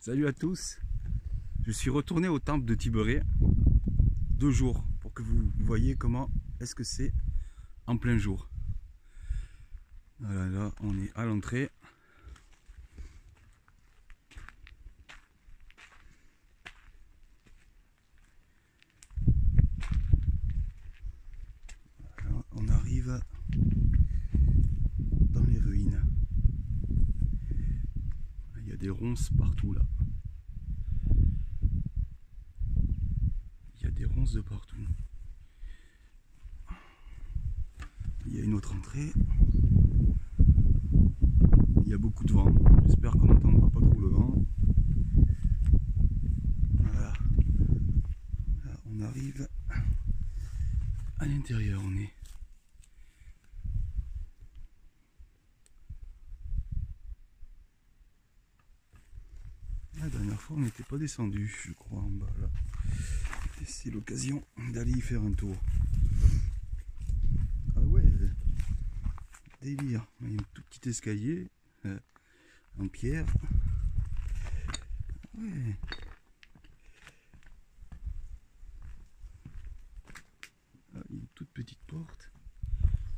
Salut à tous. Je suis retourné au temple de Tiberet 2 jours pour que vous voyez comment est-ce que c'est en plein jour. Voilà, là on est à l'entrée. Voilà, on arrive dans les ruines. Il y a des ronces partout là. Il y a des ronces de partout. Il y a une autre entrée. Il y a beaucoup de vent. J'espère qu'on n'entendra pas trop le vent. Voilà. Là, on arrive à l'intérieur. On est. La dernière fois, on n'était pas descendu, je crois, en bas là. Et c'est l'occasion d'aller y faire un tour. Ah ouais, délire. Il y a un tout petit escalier en pierre. Ouais. Ah, une toute petite porte.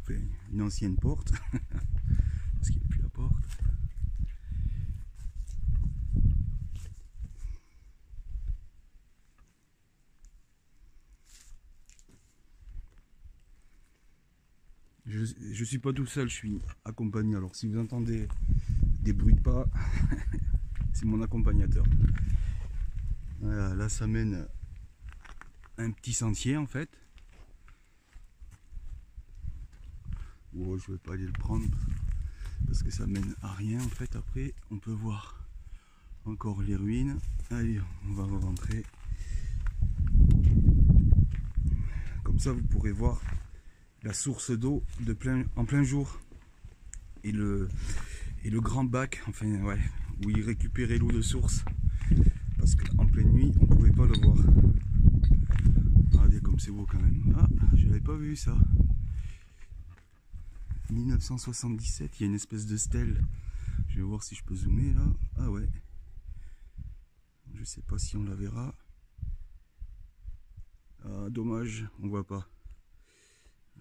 Enfin, une ancienne porte. Parce qu'il n'y a plus la porte. Je suis pas tout seul, je suis accompagné. Alors si vous entendez des bruits de pas, c'est mon accompagnateur. Voilà, là ça mène un petit sentier en fait. Oh, je vais pas aller le prendre parce que ça mène à rien en fait. Après on peut voir encore les ruines. Allez, on va rentrer. Comme ça vous pourrez voir la source d'eau en plein jour et le grand bac, enfin ouais, où il récupérait l'eau de source parce qu'en pleine nuit on pouvait pas le voir. Regardez comme c'est beau quand même. Ah, je n'avais pas vu ça. 1977, il y a une espèce de stèle. Je vais voir si je peux zoomer là. Ah ouais, je sais pas si on la verra. Ah, dommage, on voit pas.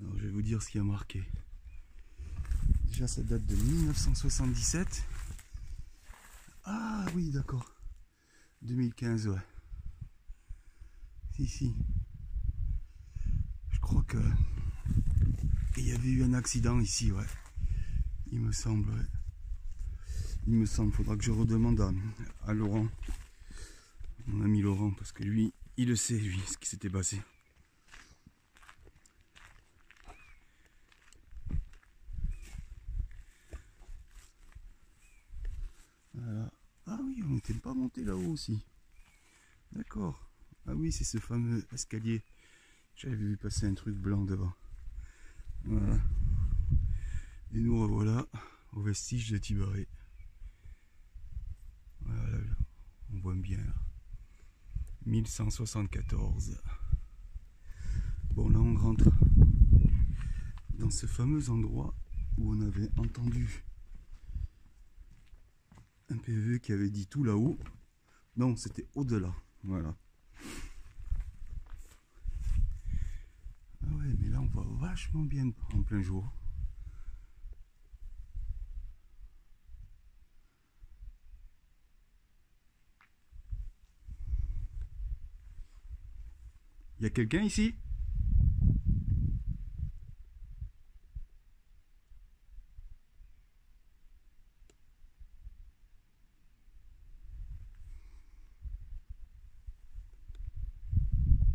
Alors je vais vous dire ce qu'il y a marqué. Déjà ça date de 1977. Ah oui d'accord. 2015 ouais. Si. Je crois que il y avait eu un accident ici ouais. Il me semble ouais. Il me semble, faudra que je redemande à Laurent. Mon ami Laurent, parce que lui, il le sait lui ce qui s'était passé. Voilà. Ah oui, on n'était pas monté là-haut aussi. D'accord. Ah oui, c'est ce fameux escalier. J'avais vu passer un truc blanc devant. Voilà. Et nous revoilà au vestige de Tiberet. Voilà, on voit bien là. 1174. Bon, là on rentre dans ce fameux endroit où on avait entendu un PV qui avait dit tout là-haut. Non, c'était au-delà. Voilà. Ah ouais, mais là on voit vachement bien en plein jour. Il y a quelqu'un ici?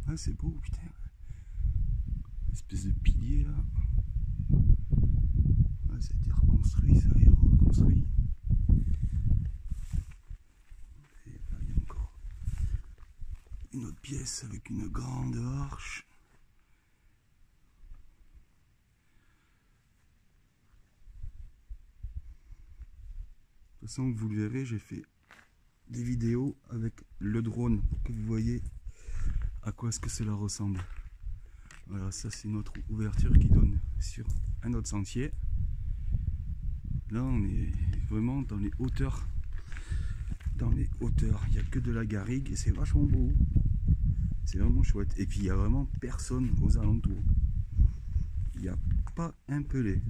Ah c'est beau, putain. Espèce de pilier là. Ah, ça a été reconstruit, ça a été reconstruit. Et là il y a encore une autre pièce avec une grande arche. De toute façon, vous le verrez, j'ai fait des vidéos avec le drone pour que vous voyez à quoi est-ce que cela ressemble. Voilà, ça c'est notre ouverture qui donne sur un autre sentier. Là, on est vraiment dans les hauteurs hauteur, il n'y a que de la garrigue et c'est vachement beau. C'est vraiment chouette. Et puis il n'y a vraiment personne aux alentours. Il n'y a pas un pelé,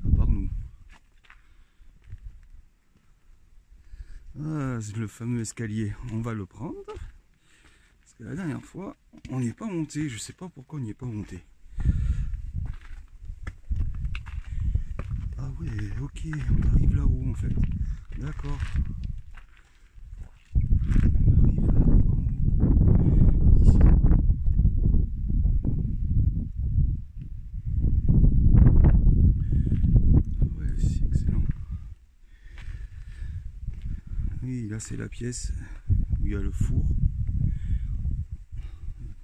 à part nous. Ah, c'est le fameux escalier, on va le prendre. Parce que la dernière fois, on n'y est pas monté. Je sais pas pourquoi on n'y est pas monté. Ah ouais, ok, on arrive là-haut en fait. D'accord. Oui, là c'est la pièce où il y a le four.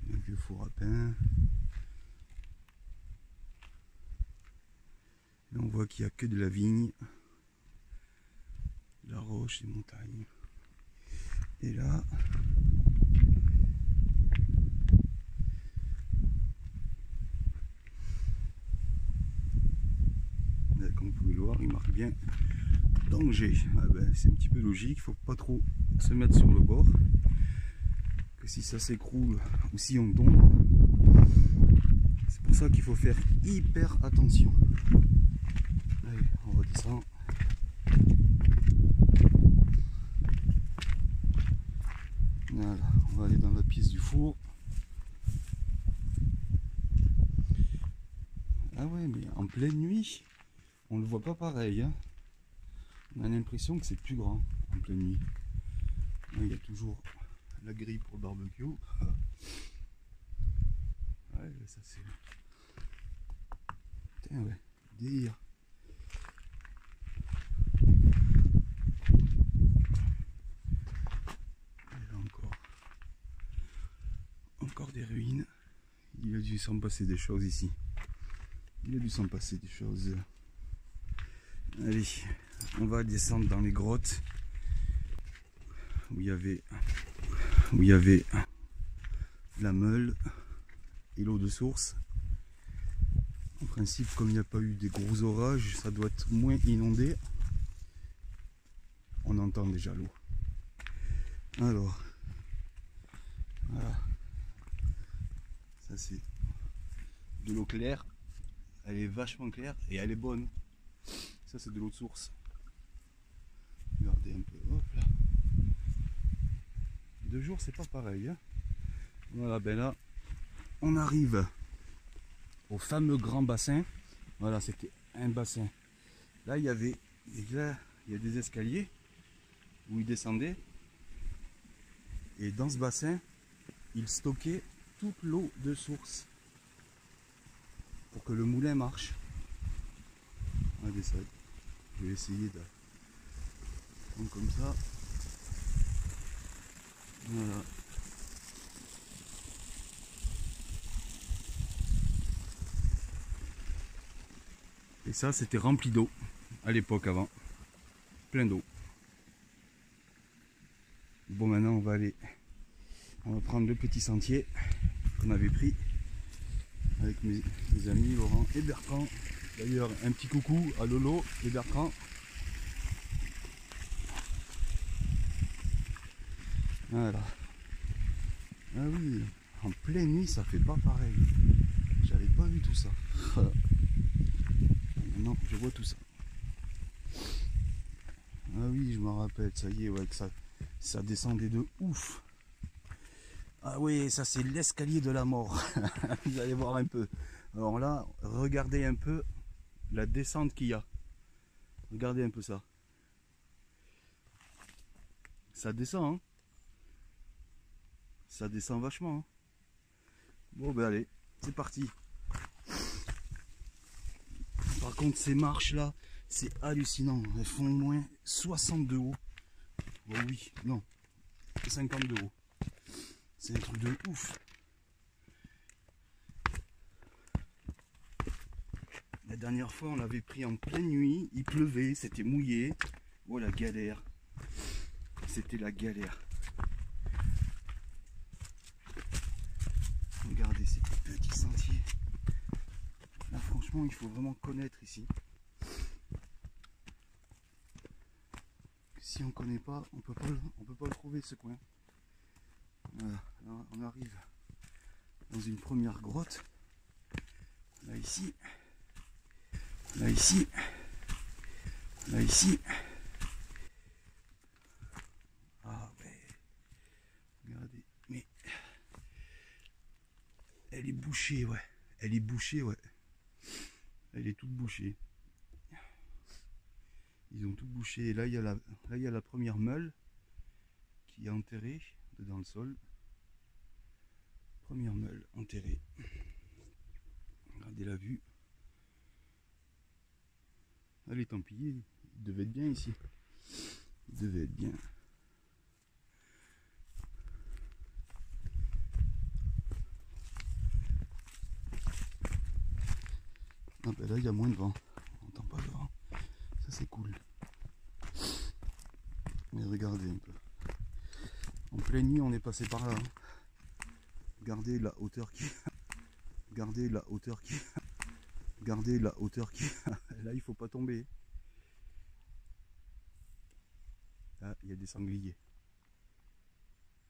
Avec le four à pain. Là on voit qu'il n'y a que de la vigne. La roche, les montagnes. Et là... comme vous pouvez le voir, il marque bien danger. Ah ben, c'est un petit peu logique, il faut pas trop se mettre sur le bord. Que si ça s'écroule ou si on tombe, c'est pour ça qu'il faut faire hyper attention. Allez, on redescend. Voilà, on va aller dans la pièce du four. Ah ouais, mais en pleine nuit, on le voit pas pareil. Hein. On a l'impression que c'est plus grand en pleine nuit. Là, il y a toujours la grille pour le barbecue. Ouais, ça c'est... Putain, ouais, délire. Et là encore des ruines. Il a dû s'en passer des choses ici. Il a dû s'en passer des choses. Allez, on va descendre dans les grottes où il y avait la meule et l'eau de source. En principe, comme il n'y a pas eu des gros orages, ça doit être moins inondé. On entend déjà l'eau. Alors, voilà. Ça c'est de l'eau claire. Elle est vachement claire et elle est bonne. Ça c'est de l'eau de source. Regardez un peu. Hop là. De jour c'est pas pareil. Hein. Voilà, ben là, on arrive au fameux grand bassin. Voilà, c'était un bassin. Là il y avait, là, il y a des escaliers où il descendait. Et dans ce bassin, il stockait toute l'eau de source pour que le moulin marche. Regardez ça. Je vais essayer de prendre comme ça. Voilà. Et ça, c'était rempli d'eau à l'époque avant. Plein d'eau. Bon, maintenant on va prendre le petit sentier qu'on avait pris avec mes amis Laurent et Bertrand. D'ailleurs, un petit coucou à Lolo et Bertrand. Voilà. Ah oui, en pleine nuit, ça fait pas pareil. J'avais pas vu tout ça. Maintenant, je vois tout ça. Ah oui, je m'en rappelle, ça y est, ouais, que ça descendait de ouf. Ah oui, ça c'est l'escalier de la mort. Vous allez voir un peu. Alors là, regardez un peu la descente qu'il y a. Regardez un peu ça. Ça descend, hein. Ça descend vachement. Hein. Bon ben allez, c'est parti. Par contre, ces marches là, c'est hallucinant. Elles font au moins 60 de haut. Oh oui, non, 50 de haut. C'est un truc de ouf. La dernière fois, on l'avait pris en pleine nuit. Il pleuvait, c'était mouillé. Oh la galère. C'était la galère. Regardez ces petits sentiers. Là, franchement, il faut vraiment connaître ici. si on connaît pas, on peut pas le trouver ce coin. Voilà, là, on arrive dans une première grotte. Là ici, là ici, là ici. Ah ouais, regardez, mais elle est bouchée, ouais. Elle est bouchée, ouais. Elle est toute bouchée. Ils ont tout bouché. Et là, il y a la première meule qui est enterrée dans le sol. Première meule enterrée. Regardez la vue. Allez, tant pis. Il devait être bien ici. Il devait être bien. Ah ben là, il y a moins de vent. On n'entend pas le vent. Ça, c'est cool. Mais regardez un peu. En pleine nuit, on est passé par là. Hein. Regardez la hauteur qui... Regardez la hauteur qui... Regardez la hauteur qui... Là, il faut pas tomber. Là, il y a des sangliers.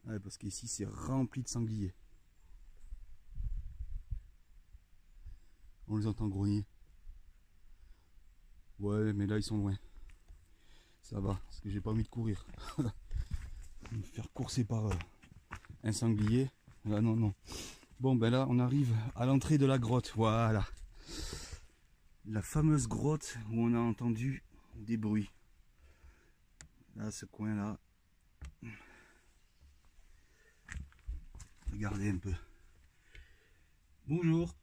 Ouais, parce qu'ici, c'est rempli de sangliers. On les entend grogner. Ouais, mais là, ils sont loin. Ça va, parce que j'ai pas envie de courir. Me faire courser par un sanglier. Là, non, non. Bon, ben là, on arrive à l'entrée de la grotte. Voilà. La fameuse grotte où on a entendu des bruits. Là, ce coin-là. Regardez un peu. Bonjour.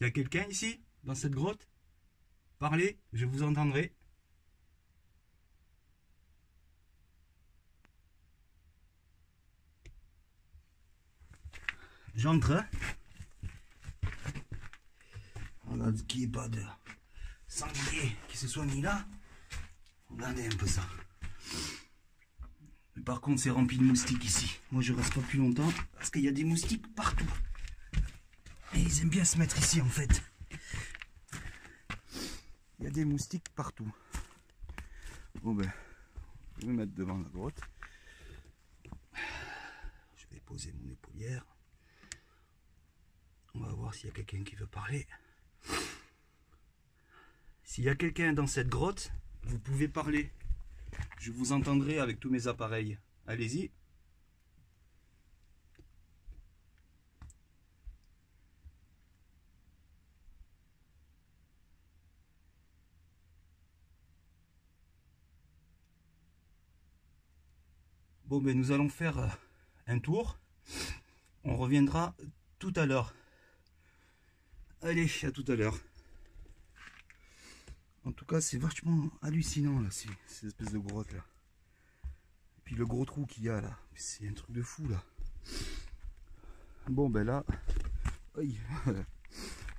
Il y a quelqu'un ici, dans cette grotte? Parlez, je vous entendrai. J'entre. Regarde qu'il n'y ait pas de sanglier qui se soit mis là. Regardez un peu ça. Mais par contre, c'est rempli de moustiques ici. Moi, je reste pas plus longtemps parce qu'il y a des moustiques partout. Et ils aiment bien se mettre ici, en fait. Il y a des moustiques partout. Bon ben, je vais me mettre devant la grotte. Je vais poser mon épaulière. On va voir s'il y a quelqu'un qui veut parler. S'il y a quelqu'un dans cette grotte, vous pouvez parler. Je vous entendrai avec tous mes appareils. Allez-y. Bon ben nous allons faire un tour. On reviendra tout à l'heure. Allez, à tout à l'heure. En tout cas, c'est vachement hallucinant là, ces espèces de grottes là. Et puis le gros trou qu'il y a là, c'est un truc de fou là. Bon ben là,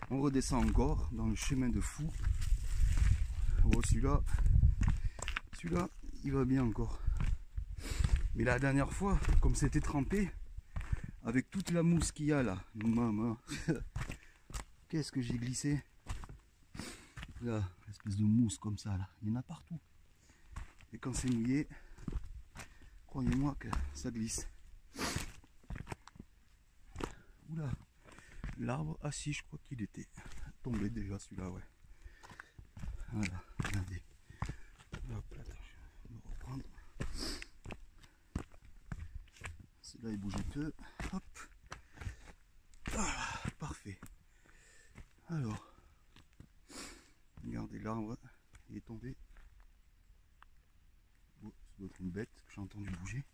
on redescend encore dans le chemin de fou. Bon, celui-là, il va bien encore. Mais la dernière fois, comme c'était trempé, avec toute la mousse qu'il y a là, maman, qu'est-ce que j'ai glissé. Là, espèce de mousse comme ça là, il y en a partout. Et quand c'est mouillé, croyez-moi que ça glisse. Oula, l'arbre, ah si, je crois qu'il était tombé déjà celui-là, ouais. Voilà, regardez. Hop, attends, je vais me reprendre. Celui-là il bouge un peu. Hop. Ah, parfait. Alors, regardez l'arbre, il est tombé. Bon, ça doit être une bête que j'ai entendu bouger.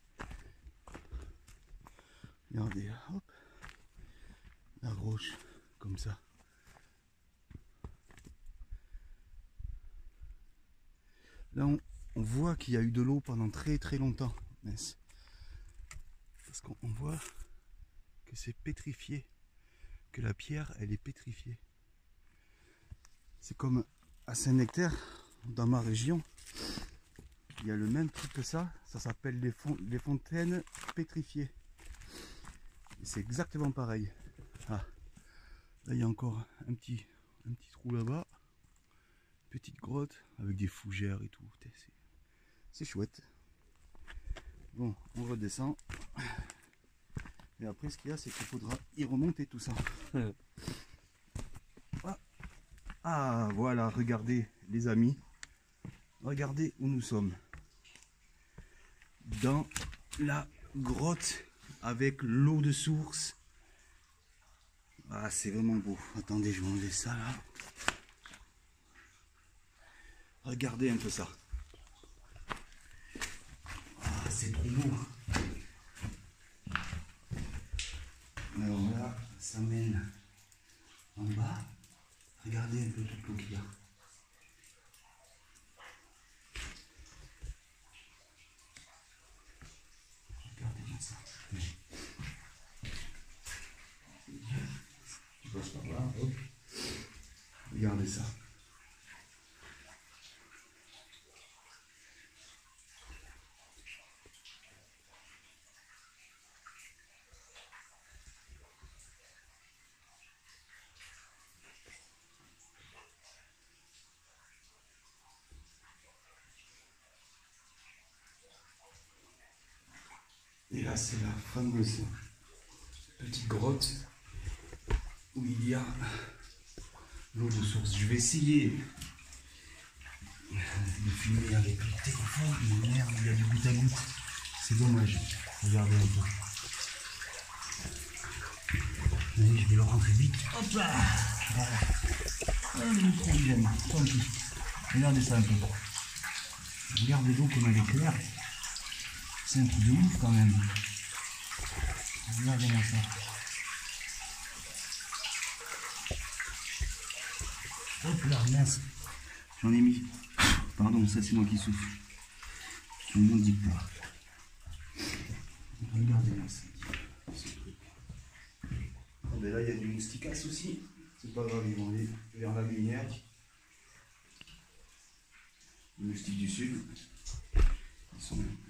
Regardez, hop. La roche, comme ça. Là, on voit qu'il y a eu de l'eau pendant très très longtemps. Mince. Parce qu'on voit que c'est pétrifié. Que la pierre, elle est pétrifiée. C'est comme à Saint-Nectaire, dans ma région. Il y a le même truc que ça. Ça s'appelle les fontaines pétrifiées. C'est exactement pareil. Ah. Là, il y a encore un petit trou là-bas. Petite grotte avec des fougères et tout. C'est chouette. Bon, on redescend. Et après, ce qu'il y a, c'est qu'il faudra y remonter tout ça. Ah, voilà, regardez les amis. Regardez où nous sommes. Dans la grotte avec l'eau de source. Ah, c'est vraiment beau. Attendez, je vais enlever ça là. Regardez un peu ça. Ah, c'est trop beau. Alors là, ça mène en bas. Regardez un peu toute l'eau qu'il y a. Regardez-moi ça. Tu passes par là, hop. Regardez ça. Et là, c'est la fameuse petite grotte où il y a l'eau de source. Je vais essayer de filmer avec le téléphone, mais merde, il y a du goutte à goutte. C'est dommage. Regardez un peu. Allez, je vais le rentrer vite. Hop là. Voilà. Ah, le micro, il aime. Tant pis. Regardez ça un peu. Regardez l'eau comme elle est claire. C'est un truc de ouf quand même. Regardez-moi ça. Hop là, mince. J'en ai mis. Pardon, ça c'est moi qui souffle. Je ne m'en dis pas. Regardez-moi ça. Ce truc. Ah ben là, il y a du mousticasse aussi. C'est pas grave, ils vont aller vers la lumière. Les moustiques du sud.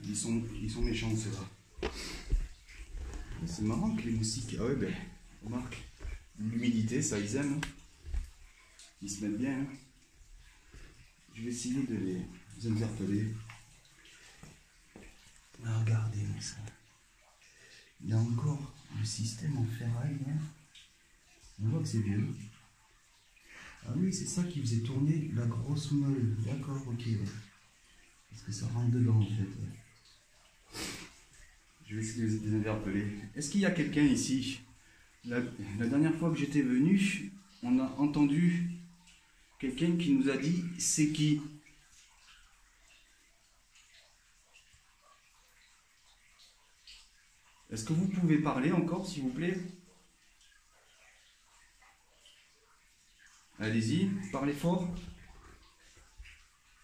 Ils sont méchants ceux-là. C'est marrant que les moustiques. Ah ouais, ben, remarque. L'humidité, ça ils aiment. Ils se mettent bien. Hein. Je vais essayer de les interpeller. Ah, regardez-moi ça. Il y a encore le système en ferraille. Hein. On voit que c'est vieux. Ah oui, c'est ça qui faisait tourner la grosse meule. D'accord, ok. Ouais. Parce que ça rentre dedans en fait. Ouais. Je vais essayer de les interpeller. Est-ce qu'il y a quelqu'un ici? La dernière fois que j'étais venu, on a entendu quelqu'un qui nous a dit c'est qui? Est-ce que vous pouvez parler encore s'il vous plaît? Allez-y, parlez fort.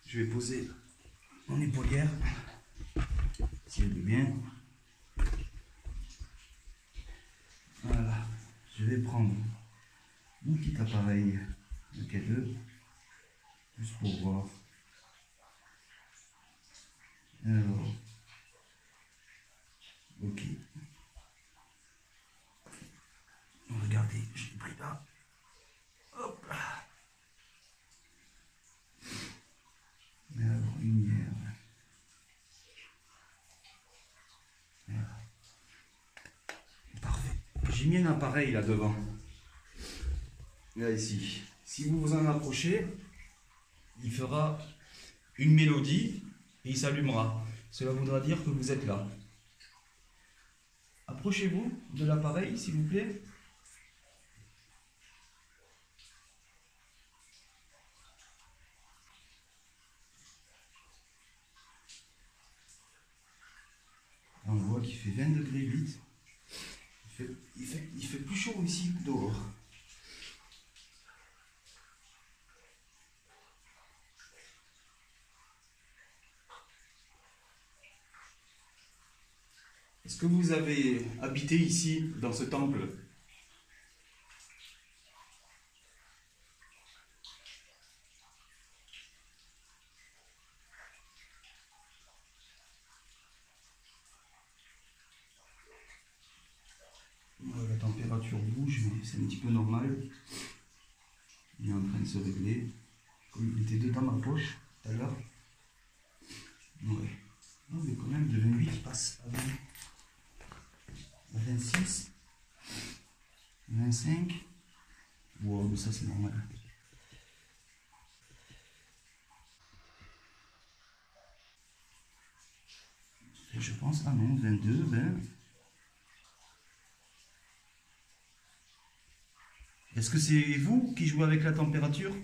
Je vais poser mon épaulière. Si elle est bien. Voilà. Je vais prendre mon petit appareil de K2 juste pour voir. Alors, ok. Regardez, je l'ai pris là. Hop là. Alors, lumière. Voilà. Parfait. J'ai mis un appareil là devant. Là ici. Si vous vous en approchez, il fera une mélodie et il s'allumera. Cela voudra dire que vous êtes là. Approchez-vous de l'appareil s'il vous plaît. On voit qu'il fait 20 degrés 8. Il fait plus chaud ici que dehors. Est-ce que vous avez habité ici, dans ce temple? La température bouge, mais c'est un petit peu normal. Il est en train de se régler. Comme il était dedans ma poche tout à l'heure. Ouais. Non, mais quand même, de 28 qui passe. ça c'est normal. Et je pense, ah non, 22, 20. Est-ce que c'est vous qui jouez avec la température?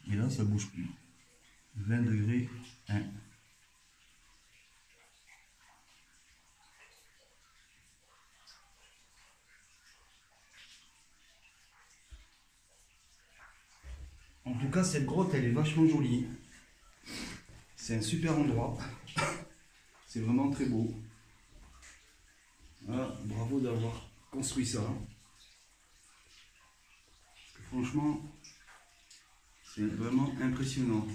Et là, ça bouge plus. 20 degrés, 1. En tout cas, cette grotte, elle est vachement jolie. C'est un super endroit. C'est vraiment très beau. Ah, bravo d'avoir construit ça. Parce que franchement, c'est vraiment impressionnant.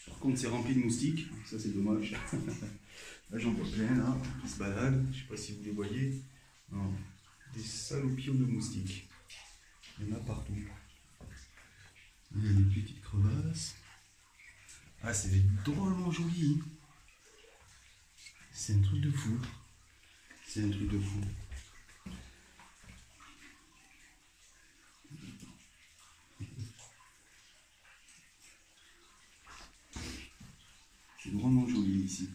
Par contre, c'est rempli de moustiques. Ça, c'est dommage. Là, j'en vois plein, là, qui se baladent. Je ne sais pas si vous les voyez. Non. Des salopions de moustiques. Il y en a partout. Il y a des petites crevasses. Ah, c'est drôlement joli. C'est un truc de fou. C'est un truc de fou. C'est vraiment joli ici.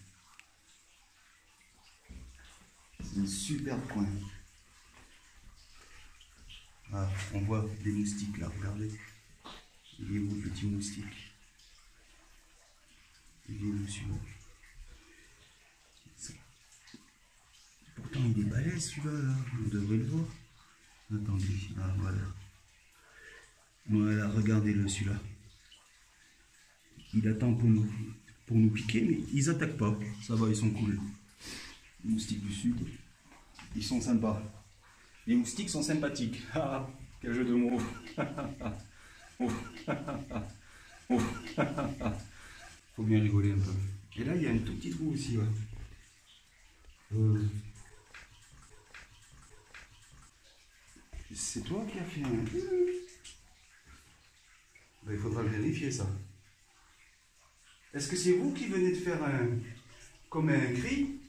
C'est un super coin. Ah, on voit des moustiques là, regardez. Il est où le petit moustique? Il est où celui-là? Pourtant il est balèze celui-là, là. On devrait le voir. Attendez, ah voilà. Voilà, regardez-le celui-là. Il attend pour nous piquer, mais ils attaquent pas. Ça va, ils sont cool. Les moustiques du sud, ils sont sympas. Les moustiques sont sympathiques. Ah, quel jeu de mots. Faut bien rigoler un peu. Et là, il y a un tout petit trou aussi, ouais. C'est toi qui as fait un... Ben, il faudra le vérifier, ça. Est-ce que c'est vous qui venez de faire un... comme un cri?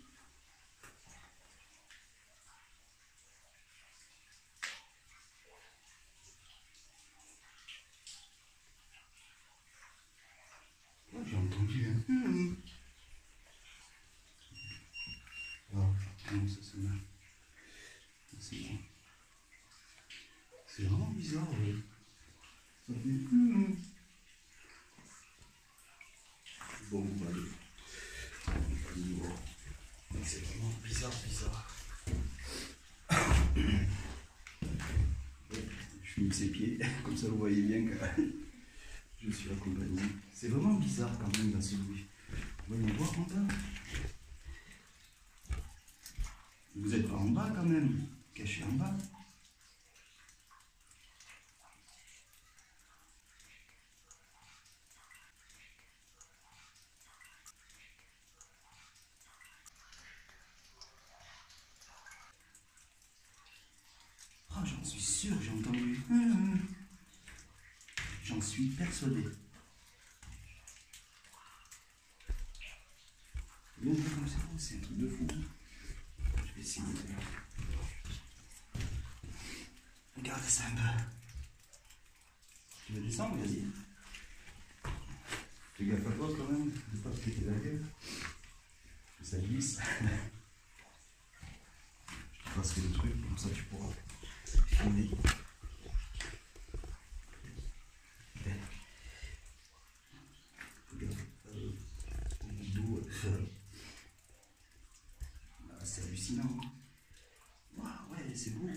Oh, j'ai entendu un... Oh, non, ça c'est mal. C'est bon. C'est vraiment bizarre, ouais. Ça fait... Bon, on va aller. C'est vraiment bizarre. Je filme ses pieds, comme ça vous voyez bien que je suis accompagné. C'est vraiment bizarre quand même dans ce bruit. Vous voyez voir en bas? Vous êtes pas en bas quand même, caché en bas. Oh, j'en suis sûr, j'ai entendu. J'en suis persuadé. Bien vu comme c'est un truc de fou. Je vais essayer de... Regardez ça un peu. Tu veux descendre, vas-y. Fais gaffe à toi quand même, de pas te péter la gueule. Ça glisse. Je te passerai le truc, comme ça tu pourras filmer. C'est hallucinant. Waouh, ouais, c'est beau.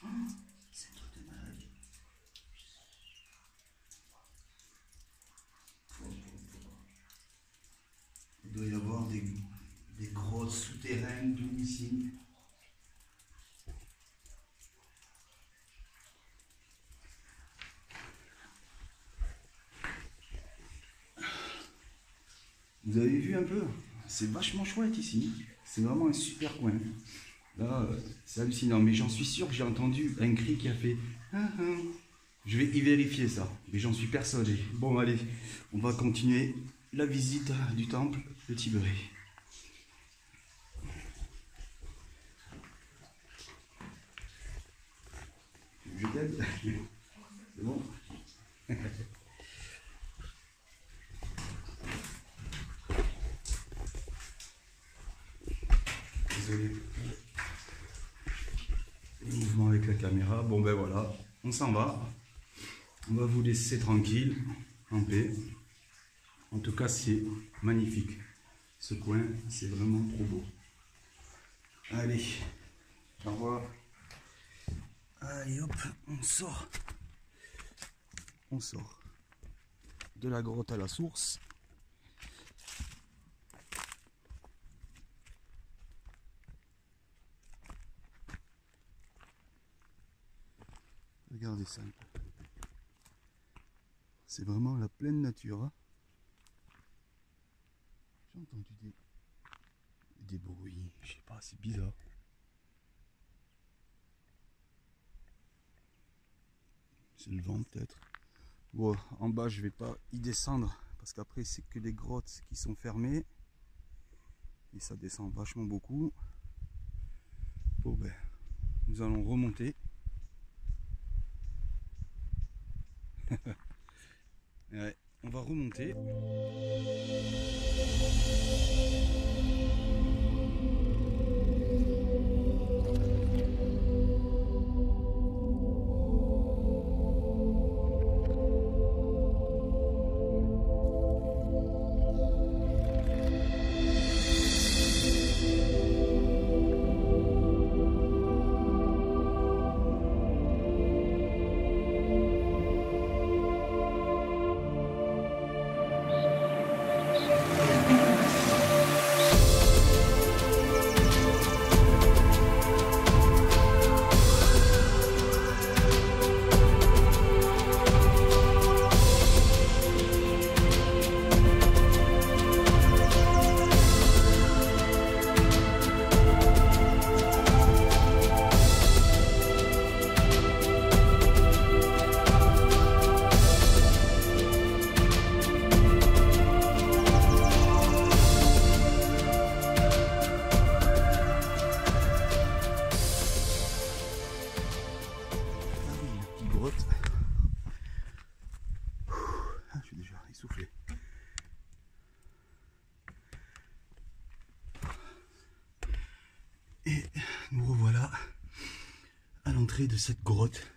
Oh, c'est un truc de malade. Il doit y avoir des grottes souterraines tout ici. Vous avez vu un peu? C'est vachement chouette ici. C'est vraiment un super coin. Là, c'est hallucinant. Mais j'en suis sûr que j'ai entendu un cri qui a fait... Je vais y vérifier ça. Mais j'en suis persuadé. Bon, allez, on va continuer la visite du temple de Tibéré. Je t'aide. C'est bon. Désolé. Les mouvements avec la caméra. Bon ben voilà, on s'en va. On va vous laisser tranquille, en paix. En tout cas, c'est magnifique. Ce coin, c'est vraiment trop beau. Allez, au revoir. Allez hop, on sort. On sort de la grotte à la source. Regardez ça. C'est vraiment la pleine nature. Hein. J'ai entendu des bruits, je sais pas, c'est bizarre. C'est le vent peut-être. Bon, en bas je vais pas y descendre parce qu'après c'est que des grottes qui sont fermées et ça descend vachement beaucoup. Bon ben, nous allons remonter. Ouais, on va remonter. Je suis déjà essoufflé. Et nous revoilà à l'entrée de cette grotte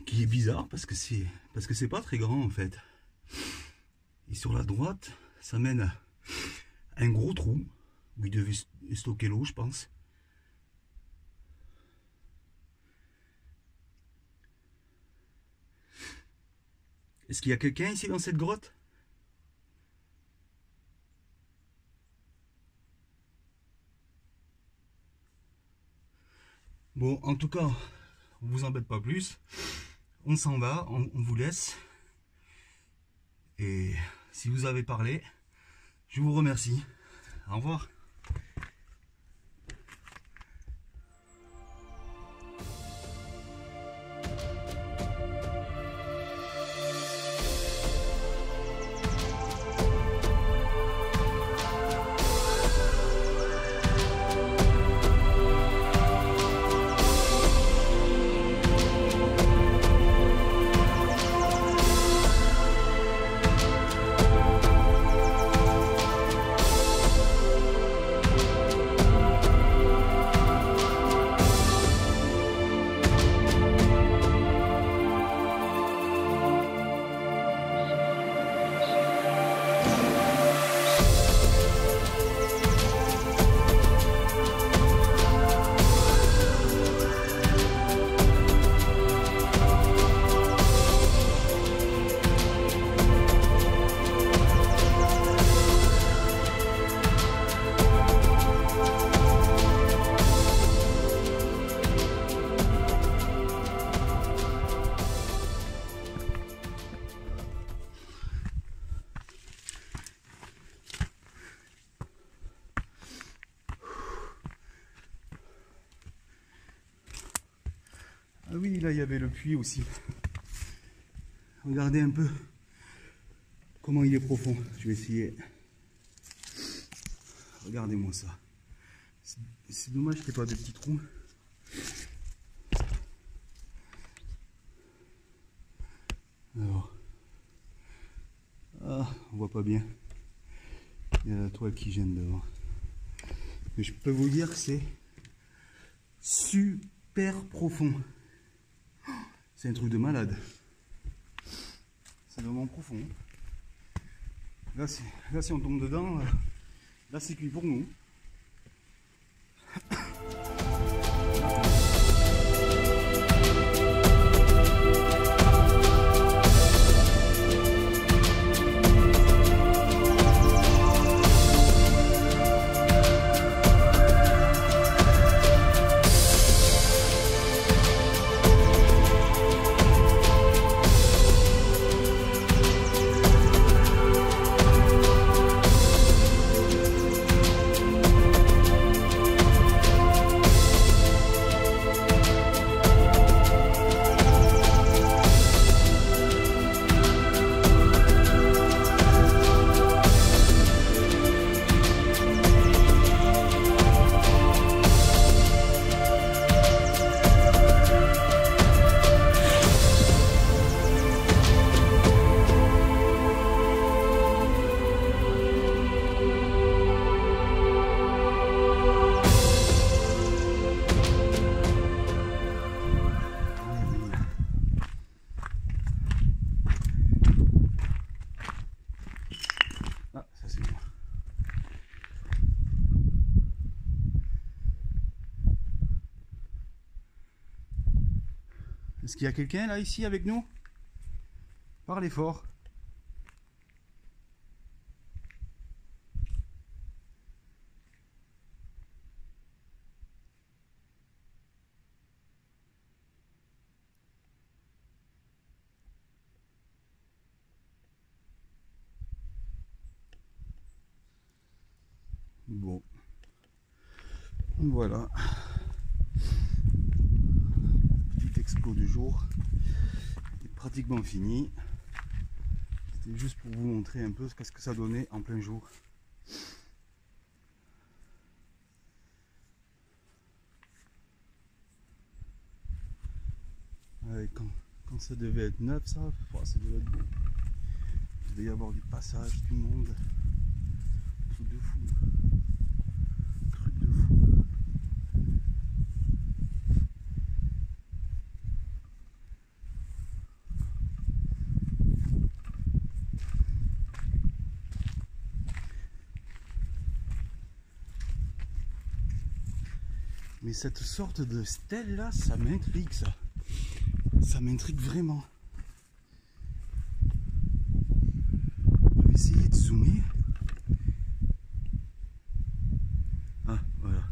qui est bizarre parce que c'est pas très grand en fait. Et sur la droite, ça mène à un gros trou où il devait stocker l'eau, je pense. Est-ce qu'il y a quelqu'un ici dans cette grotte? Bon, en tout cas, on vous embête pas plus. On s'en va, on vous laisse. Et si vous avez parlé, je vous remercie. Au revoir. Ah oui, là il y avait le puits aussi. Regardez un peu comment il est profond. Je vais essayer. Regardez-moi ça. C'est dommage qu'il n'y ait pas de petits trous. Alors, ah, on voit pas bien. Il y a la toile qui gêne devant. Mais je peux vous dire que c'est super profond. C'est un truc de malade. C'est vraiment profond. Là, si on tombe dedans, là c'est cuit pour nous. Est-ce qu'il y a quelqu'un là ici avec nous? Parlez fort. Bon, voilà. Petit expo du jour est pratiquement fini. C'était juste pour vous montrer un peu ce que ça donnait en plein jour. Ouais, quand ça devait être neuf, ça devait être beau. Il devait y avoir du passage, du monde. Truc de fou. Truc de fou. Mais cette sorte de stèle là, ça m'intrigue ça. Ça m'intrigue vraiment. Je vais essayer de zoomer. Ah, voilà.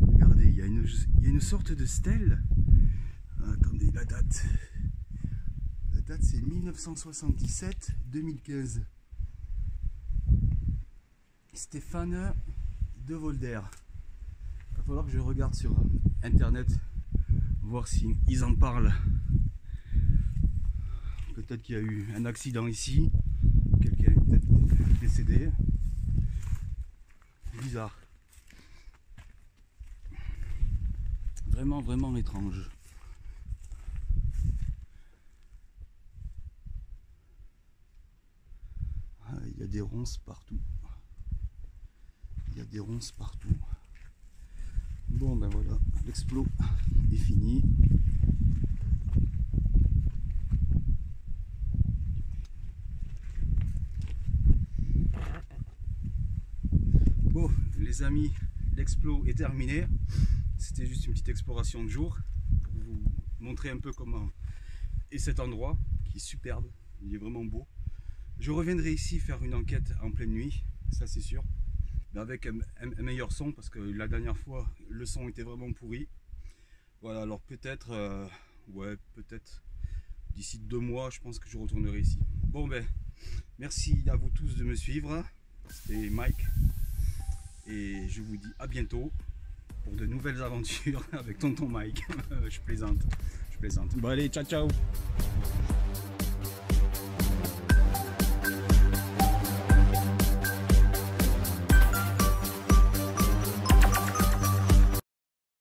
Regardez, il y a une sorte de stèle. Attendez, la date. La date c'est 1977-2015. Stéphane de Volder. Il va falloir que je regarde sur internet, voir s'ils en parlent. Peut-être qu'il y a eu un accident ici, quelqu'un est peut-être décédé. Bizarre. Vraiment, vraiment étrange. Ah, il y a des ronces partout. Il y a des ronces partout. Bon ben voilà, l'explo est fini. Bon les amis, l'explo est terminé. C'était juste une petite exploration de jour pour vous montrer un peu comment est cet endroit qui est superbe, il est vraiment beau. Je reviendrai ici faire une enquête en pleine nuit, ça c'est sûr. Avec un meilleur son parce que la dernière fois le son était vraiment pourri. Voilà, alors peut-être peut-être d'ici 2 mois je pense que je retournerai ici. Bon ben merci à vous tous de me suivre, c'était Mike et je vous dis à bientôt pour de nouvelles aventures avec tonton Mike. Je plaisante. Bon allez, ciao ciao.